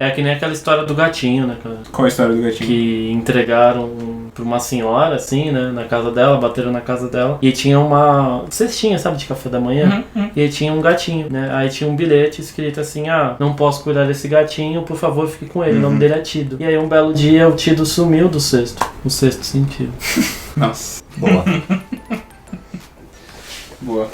É que nem aquela história do gatinho, né, cara? Qual a história do gatinho? Que entregaram pra uma senhora, assim, né, na casa dela, bateram na casa dela. E tinha uma cestinha, sabe, de café da manhã. E aí tinha um gatinho, né? Aí tinha um bilhete escrito assim, não posso cuidar desse gatinho, por favor, fique com ele. O nome dele é Tido. E aí um belo dia o Tido sumiu do cesto. O sexto sentido. Nossa. Boa. Boa.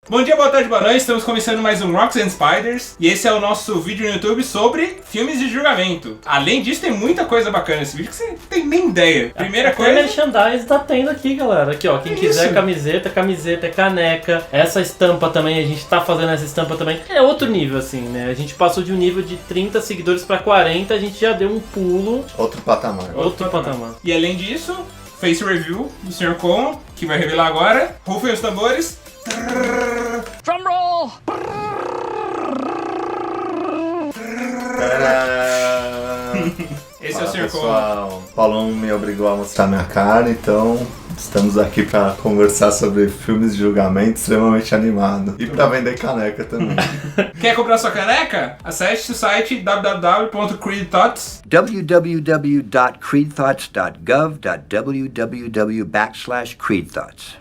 Bom dia, boa tarde, boa noite. Estamos começando mais um Rocks and Spiders. E esse é o nosso vídeo no YouTube sobre filmes de julgamento. Além disso, tem muita coisa bacana nesse vídeo que você não tem nem ideia. Primeira coisa... O merchandise tá tendo aqui, galera. Aqui, ó. Quem quiser camiseta, caneca. Essa estampa também, a gente tá fazendo essa estampa também. É outro nível, assim, né? A gente passou de um nível de 30 seguidores pra 40, a gente já deu um pulo. Outro patamar. Outro patamar. E além disso, face review do Sr. Con, que vai revelar agora. Rufem os tambores. Drum roll! Esse é o Sr. Con. Pessoal, o Paulão me obrigou a mostrar minha cara, então estamos aqui para conversar sobre filmes de julgamento, extremamente animado. E para vender caneca também. Quer comprar sua caneca? Acesse o site www.creedthoughts www.creedthoughts.gov.www/creedthoughts.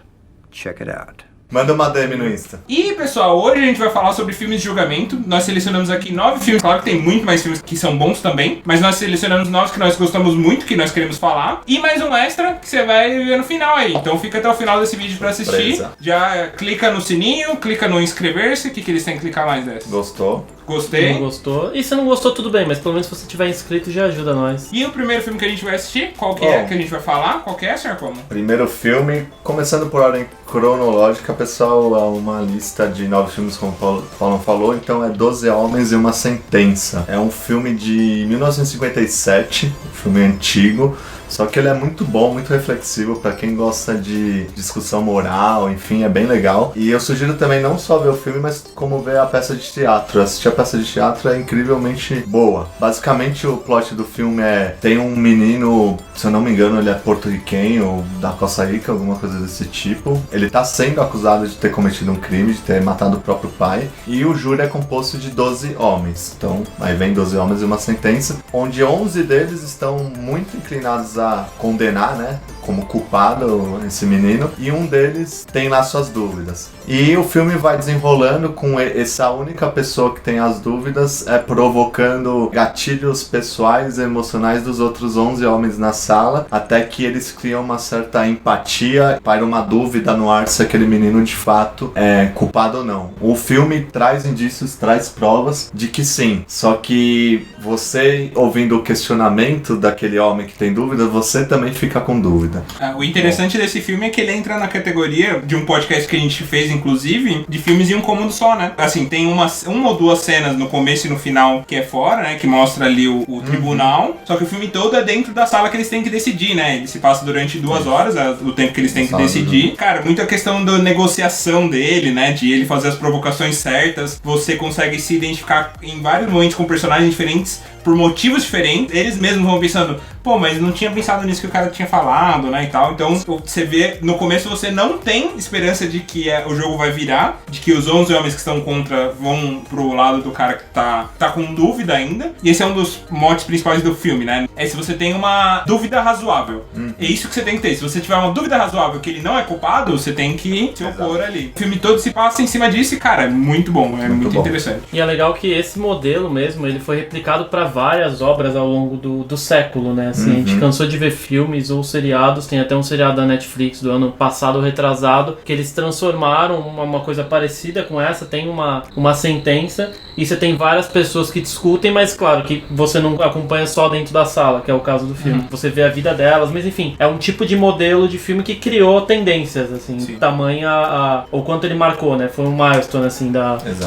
Check it out. Manda uma DM no Insta. E pessoal, hoje a gente vai falar sobre filmes de julgamento. Nós selecionamos aqui 9 filmes, claro que tem muito mais filmes que são bons também, mas nós selecionamos 9 que nós gostamos muito, que nós queremos falar. E mais um extra que você vai ver no final aí. Então fica até o final desse vídeo pra assistir. Surpresa. Já clica no sininho, clica no inscrever-se. O que eles têm que clicar mais dessa? Gostou? Gostei. Não gostou? E se não gostou, tudo bem, mas pelo menos se você tiver inscrito já ajuda nós. E o primeiro filme que a gente vai assistir, qual que é que a gente vai falar? Qual que é, Sr. Como? Primeiro filme, começando por ordem cronológica, pessoal, é uma lista de 9 filmes, como o Paulo falou, então é 12 Homens e uma Sentença. É um filme de 1957, um filme antigo, só que ele é muito bom, muito reflexivo pra quem gosta de discussão moral, enfim, é bem legal. E eu sugiro também não só ver o filme, mas como ver a peça de teatro. Assistir a peça de teatro é incrivelmente boa. Basicamente o plot do filme tem um menino, se eu não me engano, ele é porto-riquenho, da Costa Rica, alguma coisa desse tipo. Ele tá sendo acusado de ter cometido um crime, de ter matado o próprio pai. E o júri é composto de 12 homens. Então, aí vem 12 homens e uma sentença, onde 11 deles estão muito inclinados a condenar, né, como culpado esse menino, e um deles tem lá suas dúvidas. E o filme vai desenrolando com essa única pessoa que tem as dúvidas provocando gatilhos pessoais e emocionais dos outros 11 homens na sala, até que eles criam uma certa empatia, para uma dúvida no ar se aquele menino de fato é culpado ou não. O filme traz indícios, traz provas de que sim, só que você ouvindo o questionamento daquele homem que tem dúvida, você também fica com dúvida. O interessante desse filme é que ele entra na categoria de um podcast que a gente fez, inclusive, de filmes em um cômodo só, né? Assim, tem uma ou duas cenas no começo e no final que é fora, né? Que mostra ali o tribunal. Só que o filme todo é dentro da sala que eles têm que decidir, né? Ele se passa durante 2 horas, o tempo que eles têm que decidir. Cara, muita questão da negociação dele, né? De ele fazer as provocações certas. Você consegue se identificar em vários momentos com personagens diferentes, por motivos diferentes. Eles mesmos vão pensando, pô, mas não tinha pensado nisso que o cara tinha falado, né, e tal. Então, você vê, no começo você não tem esperança de que o jogo vai virar, de que os 11 homens que estão contra vão pro lado do cara que tá com dúvida ainda. E esse é um dos motes principais do filme, né? É se você tem uma dúvida razoável. É isso que você tem que ter. Se você tiver uma dúvida razoável que ele não é culpado, você tem que se opor ali. O filme todo se passa em cima disso e, cara, é muito bom, é muito interessante. E é legal que esse modelo mesmo, ele foi replicado pra várias obras ao longo do século, né? Assim, a gente cansou de ver filmes ou seriados, tem até um seriado da Netflix do ano passado ou retrasado, que eles transformaram uma coisa parecida com essa, tem uma sentença, e você tem várias pessoas que discutem, mas claro que você não acompanha só dentro da sala, que é o caso do filme. Você vê a vida delas, mas enfim, é um tipo de modelo de filme que criou tendências, assim, tamanha o quanto ele marcou, né? Foi um milestone, assim,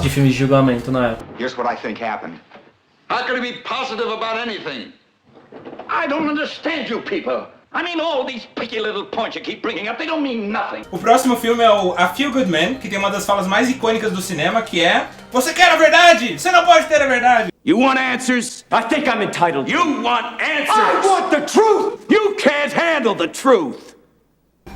de filmes de julgamento na época. Here's what I think happened. How can you be positive about anything? I don't understand you people. I mean, all these picky little points you keep bringing up, they don't mean nothing. O próximo filme é o A Few Good Men, que tem uma das falas mais icônicas do cinema, que é: você quer a verdade? Você não pode ter a verdade. You want answers? I think I'm entitled. You want answers? I want the truth! You can't handle the truth!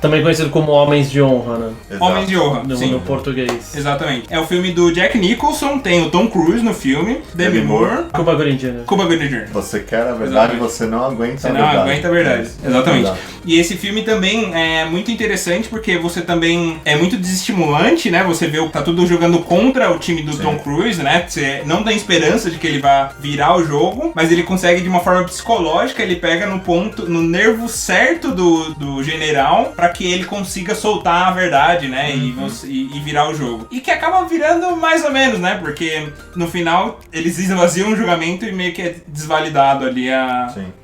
Também conhecido como Homens de Honra, né? Exato. Homens de Honra, sim. No português. Exatamente. É o filme do Jack Nicholson, tem o Tom Cruise no filme, Demi Moore, Cuba Gooding Jr. Cuba Gooding Jr. Você quer a verdade, Exatamente. você não aguenta Você a não verdade. aguenta a verdade. Isso. Exatamente. Exato. E esse filme também é muito interessante porque você também é muito desestimulante, né? Você vê tá tudo jogando contra o time do Tom Cruise, né? Você não tem esperança de que ele vá virar o jogo, mas ele consegue de uma forma psicológica, ele pega no nervo certo do general pra que ele consiga soltar a verdade, né? E virar o jogo. E que acaba virando mais ou menos, né? Porque no final eles esvaziam o julgamento e meio que é desvalidado ali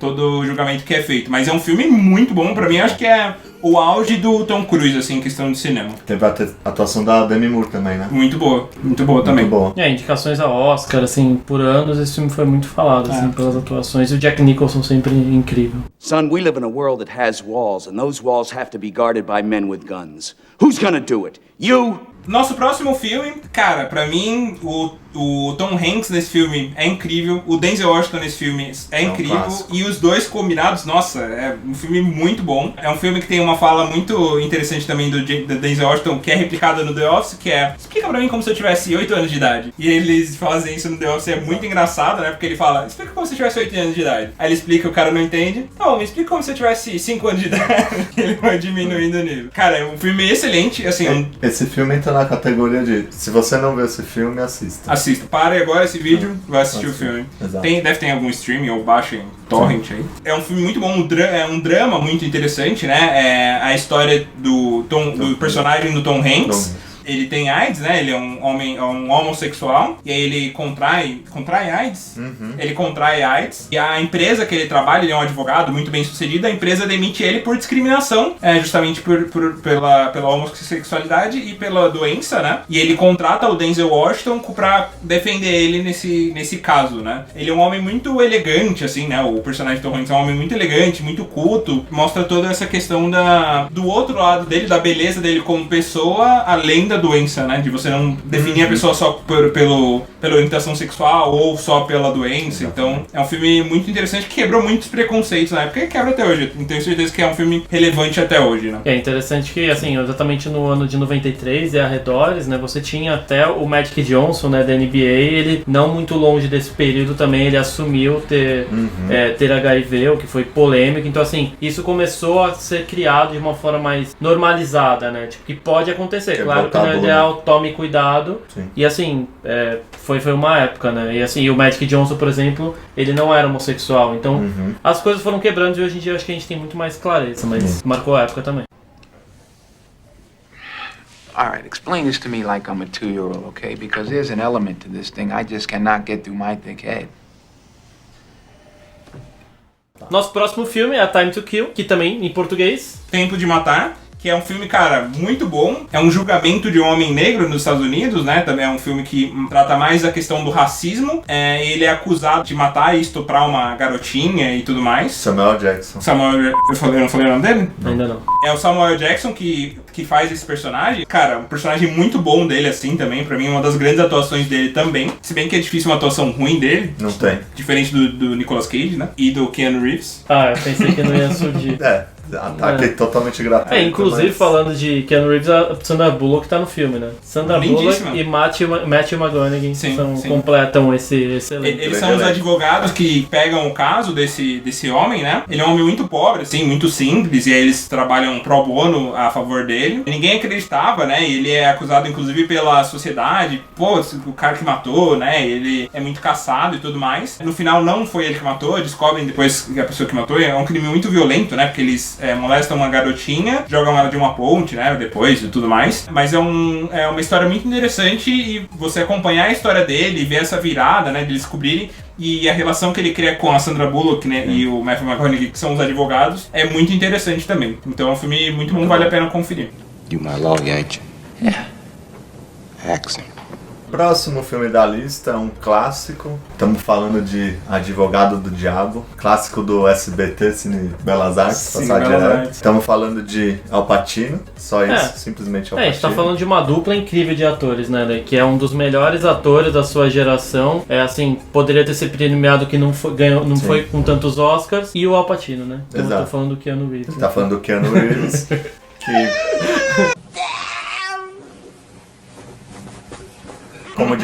todo o julgamento que é feito. Mas é um filme muito bom, pra mim acho que é o auge do Tom Cruise, assim, em questão de cinema. Teve a atuação da Demi Moore também, né? Muito boa também. Muito boa. Indicações a Oscar, assim, por anos esse filme foi muito falado, assim, pelas atuações. E o Jack Nicholson sempre incrível. Son, we live in a world that has walls, and those walls have to be guarded by men with guns. Who's gonna do it? You? Nosso próximo filme, cara, pra mim, o Tom Hanks nesse filme é incrível, o Denzel Washington nesse filme é incrível, e os dois combinados, nossa, é um filme muito bom. É um filme que tem uma fala muito interessante também do Denzel Washington, que é replicada no The Office, que é: explica pra mim como se eu tivesse 8 anos de idade. E eles fazem isso no The Office, é muito engraçado, né, porque ele fala: explica como se eu tivesse 8 anos de idade. Aí ele explica, o cara não entende. Não, me explica como se eu tivesse 5 anos de idade. Ele vai diminuindo o nível. Cara, é um filme excelente, assim... Esse filme entra na categoria de: se você não viu esse filme, assista. Assista. Pare agora esse vídeo, vai assistir o filme. Exato. Deve ter algum streaming ou baixem torrent aí. É um filme muito bom, é um drama muito interessante, né? É a história do personagem do Tom Hanks. Ele tem AIDS, né? Ele é um homossexual. E aí ele contrai AIDS? Ele contrai AIDS. E a empresa que ele trabalha, ele é um advogado muito bem sucedido, a empresa demite ele por discriminação, justamente pela homossexualidade e pela doença, né? E ele contrata o Denzel Washington pra defender ele nesse caso, né? Ele é um homem muito elegante, assim, né? O personagem do Tom Hanks é um homem muito elegante, muito culto. Mostra toda essa questão do outro lado dele, da beleza dele como pessoa, além da doença, né? De você não definir a pessoa só pela orientação sexual ou só pela doença. Então, é um filme muito interessante que quebrou muitos preconceitos na época e quebra até hoje. Eu tenho certeza que é um filme relevante até hoje, né? É interessante que, assim, exatamente no ano de 93 e arredores, né? Você tinha até o Magic Johnson, né? Da NBA, ele não muito longe desse período também, ele assumiu ter HIV, o que foi polêmico. Então, assim, isso começou a ser criado de uma forma mais normalizada, né? Tipo, que pode acontecer. Claro que não é ideal, tome cuidado. Sim. E assim, foi uma época, né? E assim, o Magic Johnson, por exemplo, ele não era homossexual. Então, as coisas foram quebrando e hoje em dia eu acho que a gente tem muito mais clareza, mas marcou a época também. All right, explain this to me like I'm a 2-year-old, okay? Because there's an element to this thing I just cannot get through my thick head. Nosso próximo filme é A Time to Kill, que também, em português... Tempo de Matar. Que é um filme, cara, muito bom. É um julgamento de um homem negro nos Estados Unidos, né? Também é um filme que trata mais a questão do racismo. Ele é acusado de matar e estuprar uma garotinha e tudo mais. Samuel Jackson. Eu não falei o nome dele? Ainda não. É o Samuel Jackson que faz esse personagem. Cara, um personagem muito bom dele, assim, também. Pra mim, uma das grandes atuações dele também. Se bem que é difícil uma atuação ruim dele. Não tem. Diferente do Nicolas Cage, né? E do Keanu Reeves. Ah, eu pensei que não ia surgir. Ataque totalmente gratuito. Inclusive, falando de Keanu Reeves, a Sandra Bullock tá no filme, né? Sandra Bullock e Matthew McConaughey completam esse elenco. Eles são os advogados que pegam o caso desse homem, né? Ele é um homem muito pobre, assim, muito simples, e aí eles trabalham pro bono a favor dele. Ninguém acreditava, né? Ele é acusado, inclusive, pela sociedade. Pô, o cara que matou, né? Ele é muito caçado e tudo mais. No final, não foi ele que matou. Descobrem depois que a pessoa que matou é um crime muito violento, né? Porque eles molestam uma garotinha, jogam ela de uma ponte, né, depois e tudo mais. Mas é uma história muito interessante e você acompanhar a história dele e ver essa virada, né, de descobrirem e a relação que ele cria com a Sandra Bullock, né, e o Matthew McConaughey, que são os advogados, é muito interessante também. Então é um filme muito bom, vale a pena conferir. You my lawyer, ain't you? Yeah. Excellent. Próximo filme da lista é um clássico. Estamos falando de Advogado do Diabo, clássico do SBT, Cine Belas Artes, passar direto. Estamos falando de Al Pacino, só isso, simplesmente Al Pacino. A gente tá falando de uma dupla incrível de atores, né? Que é um dos melhores atores da sua geração. Assim, poderia ter sido premiado que não foi com tantos Oscars. E o Al Pacino, né? Então Exato. eu tô falando do Keanu Reeves. Tá falando do Keanu Reeves. Que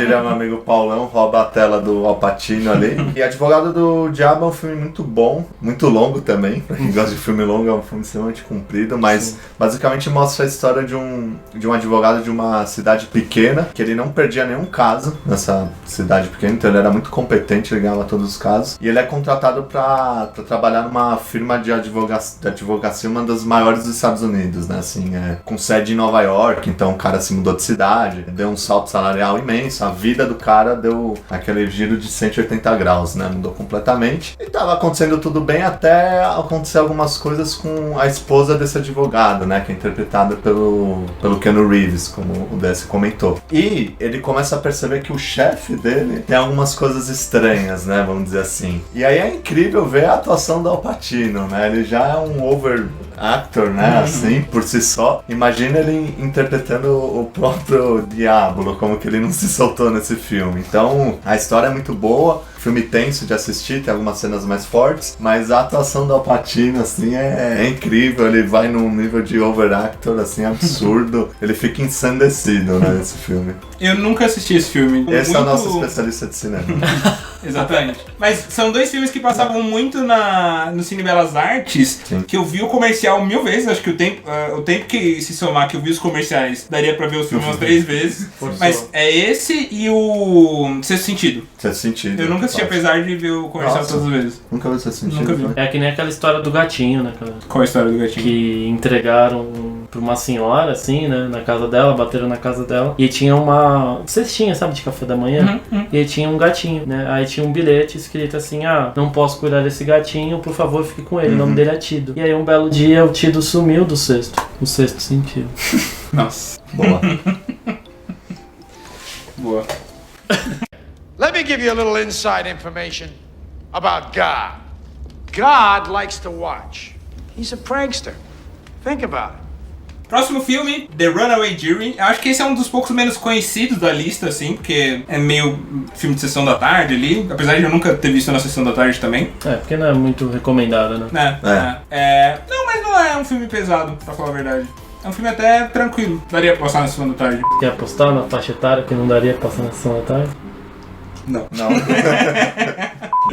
diria meu amigo Paulão, rouba a tela do Al Pacino ali. E Advogado do Diabo é um filme muito bom, muito longo também. Pra quem gosta de filme longo, é um filme extremamente comprido, mas basicamente mostra a história de um advogado de uma cidade pequena, que ele não perdia nenhum caso nessa cidade pequena, então ele era muito competente, ele ganhava todos os casos. E ele é contratado pra trabalhar numa firma de advocacia, uma das maiores dos Estados Unidos, né? Assim, com sede em Nova York, então o cara se mudou de cidade, deu um salto salarial imenso, a vida do cara deu aquele giro de 180 graus, né? Mudou completamente. E tava acontecendo tudo bem até acontecer algumas coisas com a esposa desse advogado, né? Que é interpretada pelo Keanu Reeves, como o DS comentou. E ele começa a perceber que o chefe dele tem algumas coisas estranhas, né? Vamos dizer assim. E aí é incrível ver a atuação do Al Pacino, né? Ele já é um over actor, né? Assim, por si só. Imagina ele interpretando o próprio Diablo, como que ele não se soltou nesse filme. Então, a história é muito boa. Filme tenso de assistir, tem algumas cenas mais fortes, mas a atuação do Al Pacino, assim, é incrível. Ele vai num nível de overactor, assim, absurdo. Ele fica ensandecido, né, nesse filme. Eu nunca assisti esse filme. Esse é o nosso especialista de cinema. Exatamente. Mas são dois filmes que passavam muito no Cine Belas Artes, Sim. que eu vi o comercial 1000 vezes. Acho que o tempo que se somar que eu vi os comerciais, daria pra ver os filmes umas 3 vezes. Mas é esse e o Sexto Sentido. Sexto Sentido. Eu nunca assisti, apesar de ver o comercial todas as vezes. Nunca vi Sexto Sentido. Nunca vi. É que nem aquela história do gatinho, né, cara? Qual a história do gatinho? Que entregaram pra uma senhora, assim, né, na casa dela, bateram na casa dela, e tinha uma cestinha, sabe, de café da manhã, e aí tinha um gatinho, né, aí tinha um bilhete escrito assim, não posso cuidar desse gatinho, por favor, fique com ele, o nome dele é Tido. E aí um belo dia o Tido sumiu do sexto, o Sexto Sentido. Nossa. Boa. Boa. Let me give you a little inside information about God. God likes to watch. He's a prankster. Think about it. Próximo filme, The Runaway Jury. Eu acho que esse é um dos poucos menos conhecidos da lista, assim, porque é meio filme de sessão da tarde ali, apesar de eu nunca ter visto na sessão da tarde também. Porque não é muito recomendado, né? Não, mas não é um filme pesado, pra falar a verdade. É um filme até tranquilo. Daria pra passar na sessão da tarde. Quer apostar na faixa etária que não daria pra passar na sessão da tarde? Não.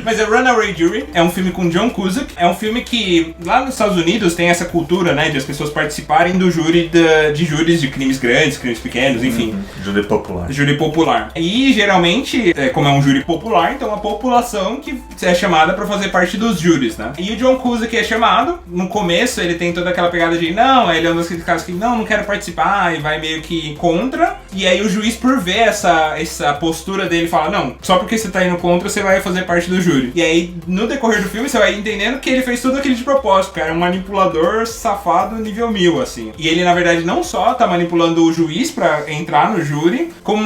Mas é Runaway Jury, é um filme com John Cusack, é um filme que lá nos Estados Unidos tem essa cultura, né, de as pessoas participarem do júri de júris de crimes grandes, crimes pequenos, enfim. Júri popular. Júri popular. E geralmente, como é um júri popular, então a população que é chamada pra fazer parte dos júris, né. E o John Cusack é chamado, no começo ele tem toda aquela pegada de não, ele é um daqueles caras que não quero participar e vai meio que contra, e aí o juiz por ver essa postura dele fala, não, só porque você tá indo contra você vai fazer parte do júri. E aí, no decorrer do filme, você vai entendendo que ele fez tudo aquilo de propósito, cara. É um manipulador safado nível 1000, assim. E ele, na verdade, não só tá manipulando o juiz pra entrar no júri, como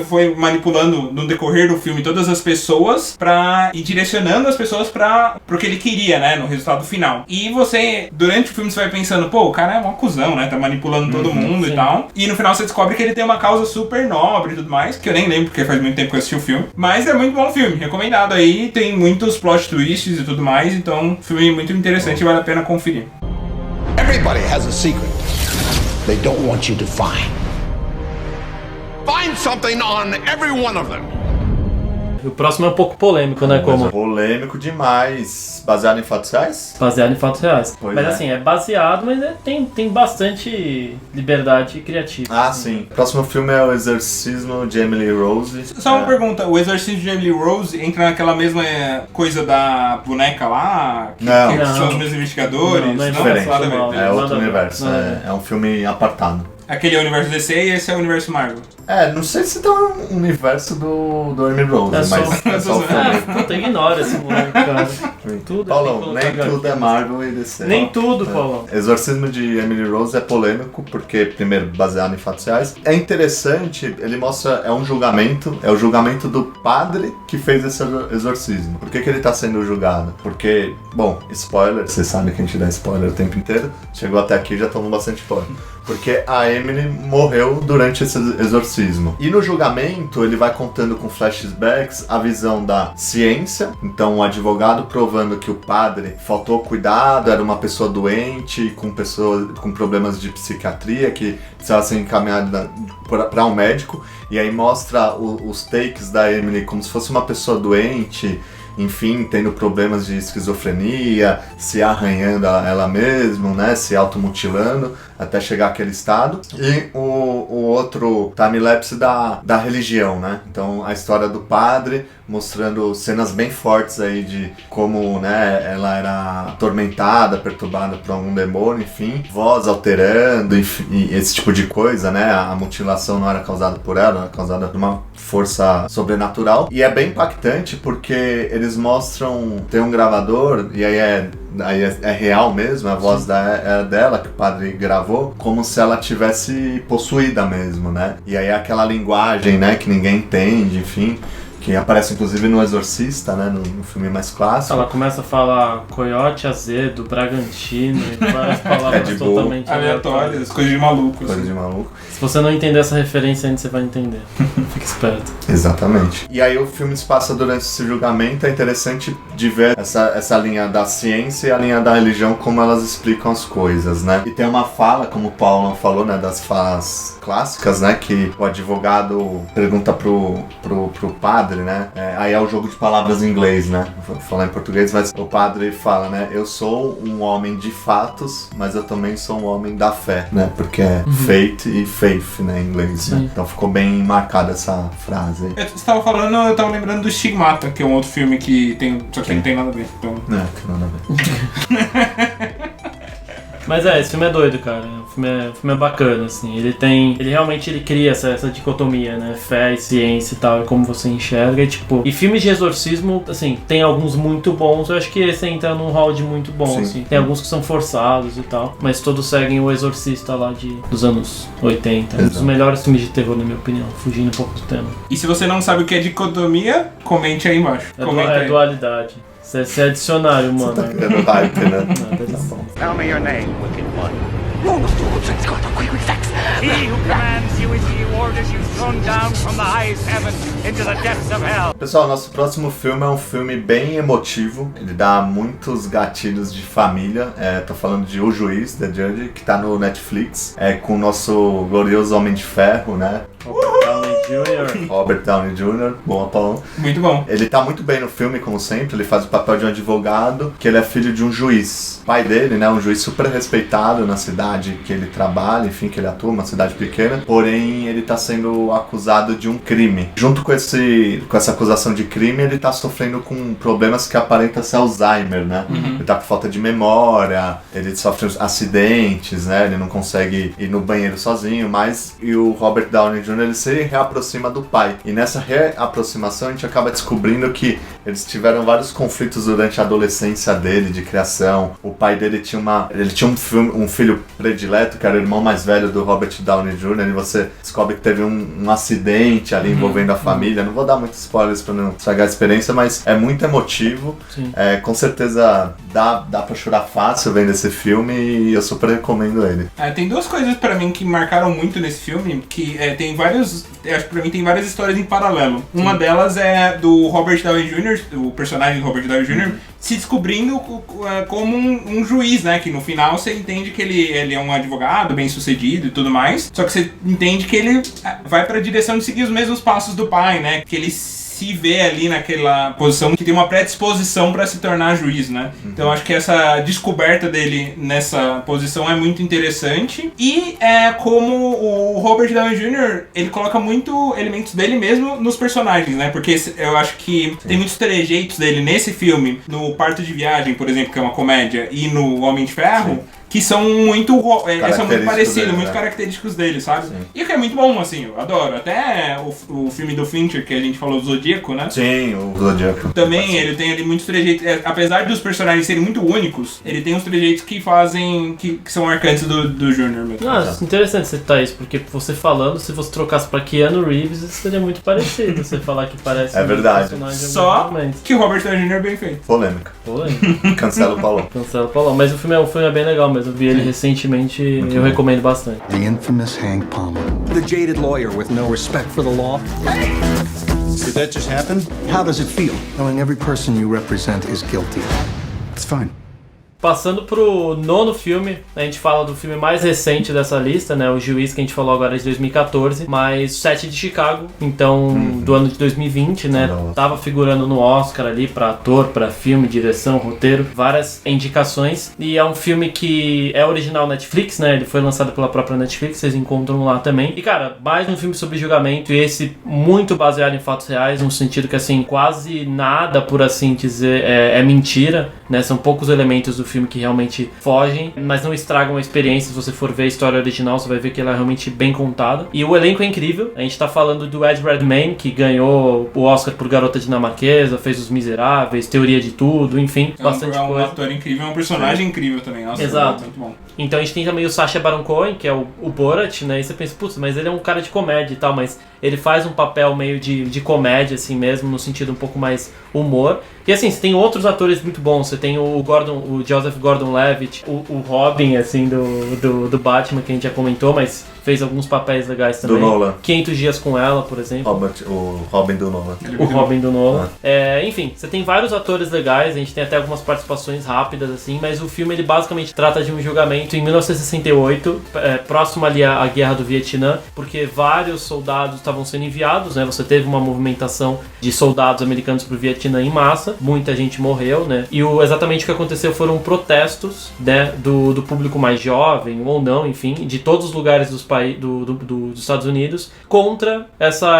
foi manipulando no decorrer do filme todas as pessoas e direcionando as pessoas pro que ele queria, né, no resultado final. E você, durante o filme, você vai pensando, pô, o cara é um acusão, né, tá manipulando todo mundo e tal. E no final você descobre que ele tem uma causa super nobre e tudo mais, que eu nem lembro porque faz muito tempo que eu assisti o filme. Mas é muito bom o filme, recomendado aí, tem muitos plot twists e tudo mais, então filme muito interessante e vale a pena conferir. Everybody has a secret they don't want you to find. Find something on every one of them. O próximo é um pouco polêmico, né? Como? Polêmico demais. Baseado em fatos reais? Baseado em fatos reais. Pois mas é. assim, é baseado, mas tem bastante liberdade criativa. Ah, sim. O próximo filme é O Exorcismo de Emily Rose. Só uma pergunta, o Exorcismo de Emily Rose entra naquela mesma coisa da boneca lá? Que são os meus investigadores? Não é diferente. É outro universo. É um filme apartado. Aquele é o universo DC e esse é o universo Marvel. Não sei se tá no universo do Emily Rose, mas é só o filme. Puta, ignora esse moleque, cara. Tudo Paulão, nem tudo é Marvel e DC. Nem tudo, Paulão. Exorcismo de Emily Rose é polêmico, porque, primeiro, baseado em fatos reais. É interessante, ele mostra, é o julgamento do padre que fez esse exorcismo. Por que ele tá sendo julgado? Porque, bom, spoiler, vocês sabem que a gente dá spoiler o tempo inteiro. Chegou até aqui, já tomou bastante spoiler. porque a Emily morreu durante esse exorcismo. E no julgamento, ele vai contando com flashbacks a visão da ciência, então o advogado provando que o padre faltou cuidado, era uma pessoa doente, com problemas de psiquiatria, que precisava ser encaminhada para um médico, e aí mostra os takes da Emily como se fosse uma pessoa doente, enfim, tendo problemas de esquizofrenia, se arranhando ela mesma, né, se automutilando, até chegar àquele estado. E o outro time-lapse da religião, né? Então, a história do padre, mostrando cenas bem fortes aí de como, né, ela era atormentada, perturbada por algum demônio, enfim. Voz alterando, enfim, esse tipo de coisa, né? A mutilação não era causada por ela, era causada por uma força sobrenatural. E é bem impactante porque eles mostram, tem um gravador, e aí é real mesmo, a voz dela que o padre gravou, como se ela tivesse possuída mesmo, né? E aí aquela linguagem, né, que ninguém entende, enfim, que aparece inclusive no Exorcista, né, no filme mais clássico. Ela começa a falar coiote azedo, Bragantino, e várias palavras totalmente aleatórias, coisas de maluco. Coisas de maluco. Se você não entender essa referência ainda, você vai entender. Fica esperto. Exatamente. E aí o filme se passa durante esse julgamento, é interessante de ver essa linha da ciência e a linha da religião, como elas explicam as coisas, né? E tem uma fala, como o Paulo falou, né, das falas clássicas, né, que o advogado pergunta pro padre, né, aí é o jogo de palavras em inglês, né, vou falar em português, mas o padre fala, né, eu sou um homem de fatos, mas eu também sou um homem da fé, né, porque é faith e faith, né, em inglês, né? Então ficou bem marcada essa frase aí. Você estava falando, eu estava lembrando do Stigmata, que é um outro filme que tem, só que não tem nada a ver. Então... Não, tem nada a ver. Mas esse filme é doido, cara. O filme é bacana, assim. Ele realmente cria essa dicotomia, né? Fé e ciência e tal, e como você enxerga. E filmes de exorcismo, assim, tem alguns muito bons. Eu acho que esse entra num hall de muito bom, Sim. assim. Tem alguns que são forçados e tal, mas todos seguem o Exorcista lá dos anos 80. Um dos melhores filmes de terror, na minha opinião, fugindo um pouco do tema. E se você não sabe o que é dicotomia, comente aí embaixo. É dualidade. Você é dicionário, mano. Você tá querendo hype, né? Tá bom. Tell me your name, Wicked One. He who commands you is he who orders you thrown down from the highest heaven into the depths of hell. Pessoal, nosso próximo filme é um filme bem emotivo. Ele dá muitos gatilhos de família. Tô falando de O Juiz, The Judge, que tá no Netflix. Com o nosso glorioso Homem de Ferro, né? Robert Downey Jr. Bom, Apollo. Muito bom. Ele tá muito bem no filme, como sempre. Ele faz o papel de um advogado, que ele é filho de um juiz. O pai dele, né, um juiz super respeitado na cidade que ele trabalha, enfim, que ele atua, uma cidade pequena. Porém, ele tá sendo acusado de um crime. Junto com essa acusação de crime, ele tá sofrendo com problemas que aparentam ser Alzheimer, né? Ele tá com falta de memória, ele sofre acidentes, né? Ele não consegue ir no banheiro sozinho, e o Robert Downey Jr. ele se reaproxima do pai. E nessa reaproximação a gente acaba descobrindo que eles tiveram vários conflitos durante a adolescência dele, de criação. O pai dele tinha um filho predileto, que era o irmão mais velho do Robert Downey Jr. E você descobre que teve um acidente ali envolvendo a família. Não vou dar muitos spoilers pra não estragar a experiência, mas é muito emotivo. Com certeza dá pra chorar fácil vendo esse filme e eu super recomendo ele. Tem duas coisas pra mim que marcaram muito nesse filme, que tem vários... Acho que pra mim tem várias histórias em paralelo. Uma delas é do Robert Downey Jr., o personagem do Robert Downey Jr., se descobrindo como um juiz, né? Que no final você entende que ele é um advogado bem sucedido e tudo mais. Só que você entende que ele vai pra direção de seguir os mesmos passos do pai, né? Que ele se vê ali naquela posição que tem uma predisposição para se tornar juiz, né? Então acho que essa descoberta dele nessa posição é muito interessante. E como o Robert Downey Jr., ele coloca muito elementos dele mesmo nos personagens, né? Porque eu acho que tem muitos trejeitos dele nesse filme, no Parto de Viagem, por exemplo, que é uma comédia, e no Homem de Ferro, que são muito parecidos, muito característicos dele, sabe? Sim. E o que é muito bom, assim, eu adoro. Até o filme do Fincher, que a gente falou, do Zodíaco, né? Sim, o Zodíaco. Também ele tem ali muitos trejeitos, apesar dos personagens serem muito únicos, ele tem uns trejeitos que fazem, que são marcantes do Junior mesmo. Nossa, interessante citar isso, porque você falando, se você trocasse pra Keanu Reeves, isso seria muito parecido, você falar que parece verdade. personagem. Só que o Robert Downey Jr. é bem feito. Polêmica. Polêmica. Cancela o Paulão. Cancela o Paulão. Mas o filme é bem legal mesmo. mas eu vi ele recentemente e eu recomendo bastante. The infamous Hank Palmer. The jaded lawyer with no respect for the law. Did that just happen? How does it feel knowing every person you represent is guilty? It's fine. Passando pro nono filme, a gente fala do filme mais recente dessa lista, né? O Juiz, que a gente falou agora é de 2014, mas 7 de Chicago, então do ano de 2020, né? Tava figurando no Oscar ali pra ator, pra filme, direção, roteiro, várias indicações. E é um filme que é original Netflix, né? Ele foi lançado pela própria Netflix, vocês encontram lá também. E cara, mais um filme sobre julgamento, e esse muito baseado em fatos reais, no sentido que assim, quase nada, por assim dizer, é mentira, né? São poucos elementos do filme que realmente fogem, mas não estragam a experiência. Se você for ver a história original, você vai ver que ela é realmente bem contada. E o elenco é incrível. A gente tá falando do Ed Redmayne, que ganhou o Oscar por Garota Dinamarquesa, fez Os Miseráveis, Teoria de Tudo, enfim, bastante coisa. É um ator incrível, é um personagem incrível também. Nossa, exato. Muito bom. Então a gente tem também o Sacha Baron Cohen, que é o Borat, né? E você pensa, putz, mas ele é um cara de comédia e tal, mas ele faz um papel meio de comédia, assim mesmo, no sentido um pouco mais humor. E assim, você tem outros atores muito bons. Você tem o Joseph Gordon-Levitt, o Robin, assim, do Batman, que a gente já comentou, mas fez alguns papéis legais também. Do Nolan. 500 Dias com Ela, por exemplo. O Robin do Nolan. O Robin do Nolan. Enfim, você tem vários atores legais, a gente tem até algumas participações rápidas, assim, mas o filme, ele basicamente trata de um julgamento em 1968, próximo ali à Guerra do Vietnã, porque vários soldados estavam sendo enviados, né? Você teve uma movimentação de soldados americanos pro Vietnã em massa, muita gente morreu, né? E exatamente o que aconteceu foram protestos, né, do público mais jovem, ou não, enfim, de todos os lugares dos Estados Unidos, contra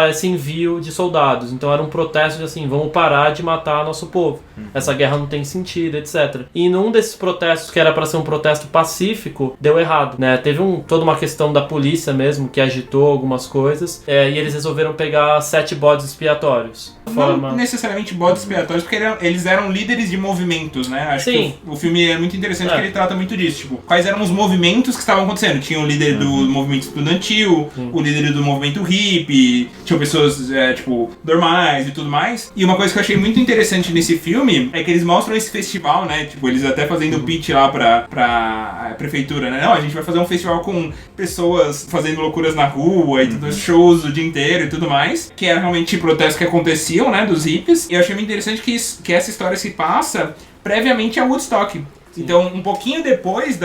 esse envio de soldados. Então era um protesto de assim, vamos parar de matar nosso povo. Essa guerra não tem sentido, etc. E num desses protestos, que era para ser um protesto pacífico, deu errado, né? Teve toda uma questão da polícia mesmo, que agitou algumas coisas, e eles resolveram pegar 7 bodes expiatórios. Não necessariamente bodes expiatórios, porque eles eram líderes de movimentos, né? Acho que o filme é muito interessante porque ele trata muito disso. Tipo, quais eram os movimentos que estavam acontecendo? Tinha o líder do movimento estudantil, o líder do movimento hippie, tinham pessoas, tipo, normais e tudo mais. E uma coisa que eu achei muito interessante nesse filme é que eles mostram esse festival, né? Tipo, eles até fazendo pitch lá pra prefeitura, né? Não, a gente vai fazer um festival com pessoas fazendo loucuras na rua e tudo, shows o dia inteiro e tudo mais. Que era realmente protestos que aconteciam, né? Dos hippies. E eu achei muito interessante que essa história se passa previamente a Woodstock. Então, um pouquinho depois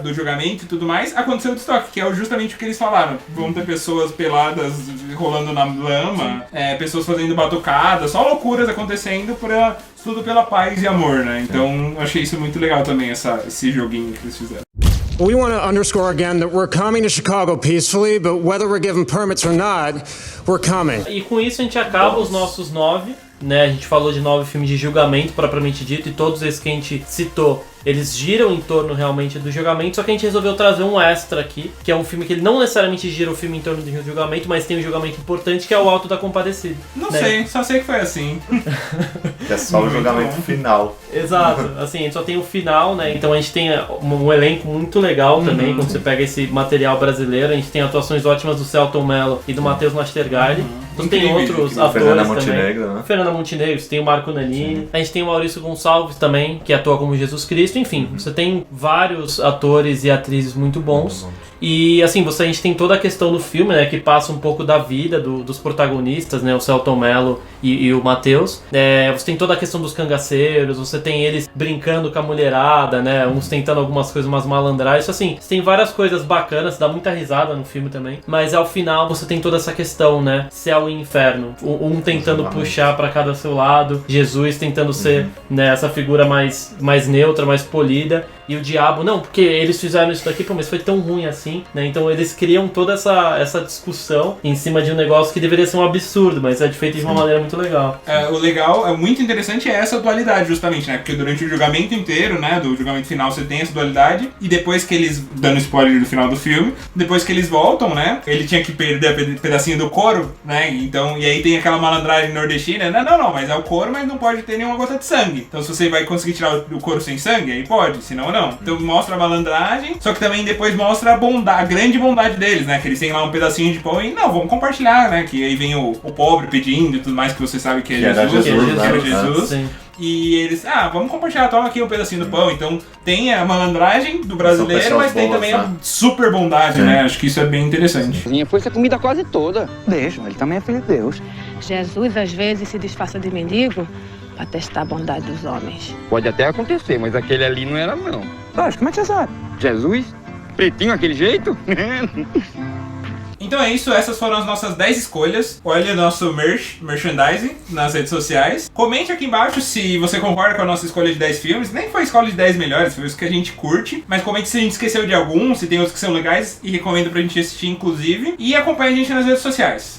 do julgamento e tudo mais, aconteceu o Woodstock, que é justamente o que eles falaram. Vão ter pessoas peladas rolando na lama, pessoas fazendo batucadas, só loucuras acontecendo tudo pela paz e amor, né? Então, eu achei isso muito legal também, esse joguinho que eles fizeram. We want to underscore again that we're coming to Chicago peacefully, but whether we're given permits or not, we're coming. E com isso a gente acaba os nossos 9, né? A gente falou de 9 filmes de julgamento propriamente dito, e todos esses que a gente citou, eles giram em torno realmente do julgamento, só que a gente resolveu trazer um extra aqui, que é um filme que ele não necessariamente gira o filme em torno do julgamento, mas tem um julgamento importante, que é o Auto da Compadecida. Não sei, só sei que foi assim. Que é só o julgamento final. Exato, assim, a gente só tem o final, né? Então a gente tem um elenco muito legal também, quando você pega esse material brasileiro. A gente tem atuações ótimas do Celton Mello e do Matheus Nastergaile. Então tem outros atores Fernanda também. Montenegro, né? Fernanda Montenegro, você tem o Marco Nanini. A gente tem o Maurício Gonçalves também, que atua como Jesus Cristo. Enfim, você tem vários atores e atrizes muito bons. E assim, a gente tem toda a questão do filme, né, que passa um pouco da vida dos protagonistas, né, o Celton Mello e o Matheus. Você tem toda a questão dos cangaceiros, você tem eles brincando com a mulherada, né, uns tentando algumas coisas, umas malandragens. Assim, você tem várias coisas bacanas, dá muita risada no filme também. Mas ao final você tem toda essa questão, né, céu e inferno. Um tentando puxar pra cada seu lado, Jesus tentando ser, né, essa figura mais neutra, mais polida. E o diabo, não, porque eles fizeram isso daqui, mas foi tão ruim assim, né? Então eles criam toda essa discussão em cima de um negócio que deveria ser um absurdo, mas é feito de uma maneira muito legal. O legal, muito interessante é essa dualidade, justamente, né? Porque durante o julgamento inteiro, né, do julgamento final, você tem essa dualidade, e depois que eles, dando spoiler do final do filme, depois que eles voltam, né, ele tinha que perder pedacinho do couro, né? Então, e aí tem aquela malandragem nordestina, né? Não, mas é o couro, mas não pode ter nenhuma gota de sangue. Então se você vai conseguir tirar o couro sem sangue, aí pode, senão não. Então mostra a malandragem, só que também depois mostra a grande bondade deles, né? Que eles têm lá um pedacinho de pão e não, vamos compartilhar, né? Que aí vem o pobre pedindo e tudo mais, que você sabe que é Jesus. Sim. E eles, vamos compartilhar, toma aqui um pedacinho do pão. Então tem a malandragem do brasileiro, mas tem também a super bondade, né? Acho que isso é bem interessante. Foi essa comida quase toda. Deixa, ele também é filho de Deus. Jesus às vezes se disfarça de mendigo para testar a bondade dos homens. Pode até acontecer, mas aquele ali não era não. Mas como é que você sabe? Jesus? Pretinho aquele jeito? Então é isso, essas foram as nossas 10 escolhas. Olha o nosso merchandising nas redes sociais. Comente aqui embaixo se você concorda com a nossa escolha de 10 filmes. Nem foi a escolha de 10 melhores, foi isso que a gente curte. Mas comente se a gente esqueceu de algum, se tem outros que são legais e recomendo pra gente assistir, inclusive. E acompanhe a gente nas redes sociais.